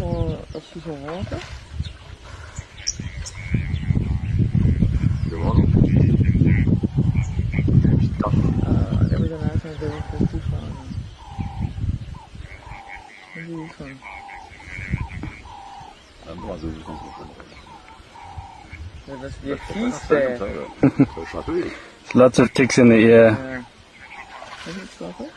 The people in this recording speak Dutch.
als je zo water. Gewoon. Dan heb je daarna zo'n deel toeslaan. En die is van. Dat is weer vies daar. Lots of ticks in the ear. Ja. Is het slapen?